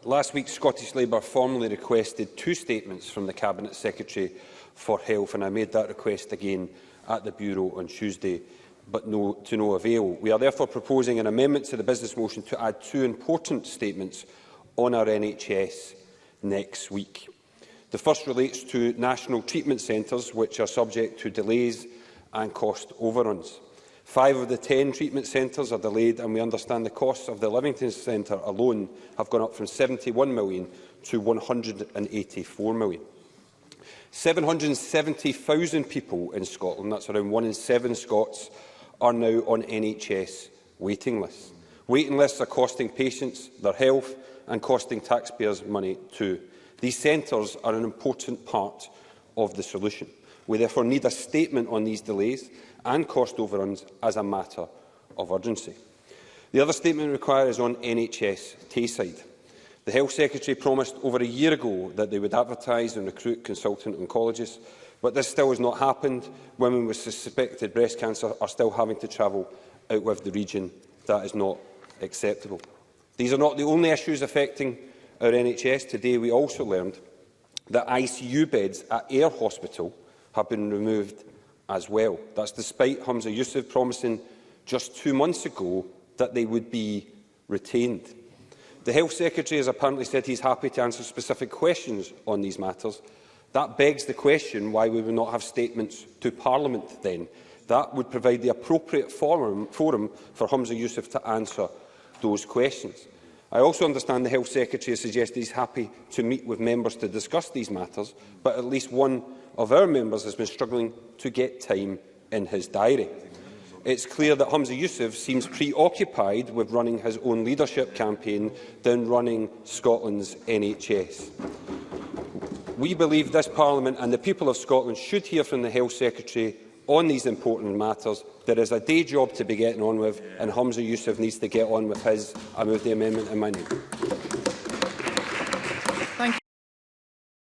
Last week, Scottish Labour formally requested 2 statements from the Cabinet Secretary for Health, and I made that request again at the Bureau on Tuesday, but to no avail. We are therefore proposing an amendment to the business motion to add 2 important statements on our NHS next week. The first relates to national treatment centres, which are subject to delays and cost overruns. 5 of the 10 treatment centres are delayed, and we understand the costs of the Livingston Centre alone have gone up from £71 million to £184 million. 770,000 people in Scotland, that's around 1 in 7 Scots, are now on NHS waiting lists. Waiting lists are costing patients their health and costing taxpayers money too. These centres are an important part of the solution. We therefore need a statement on these delays and cost overruns as a matter of urgency. The other statement required is on NHS Tayside. The Health Secretary promised over a year ago that they would advertise and recruit consultant oncologists, but this still has not happened. Women with suspected breast cancer are still having to travel out of the region. That is not acceptable. These are not the only issues affecting our NHS. Today we also learned that ICU beds at Ayr Hospital have been removed as well. That's despite Humza Yousaf promising just 2 months ago that they would be retained. The Health Secretary has apparently said he is happy to answer specific questions on these matters. That begs the question why we will not have statements to Parliament then. That would provide the appropriate forum for Humza Yousaf to answer those questions. I also understand the Health Secretary has suggested he is happy to meet with members to discuss these matters, but at least one of our members has been struggling to get time in his diary. It's clear that Humza Yousaf seems preoccupied with running his own leadership campaign than running Scotland's NHS. We believe this Parliament and the people of Scotland should hear from the Health Secretary on these important matters. There is a day job to be getting on with, and Humza Yousaf needs to get on with his. I move the amendment in my name.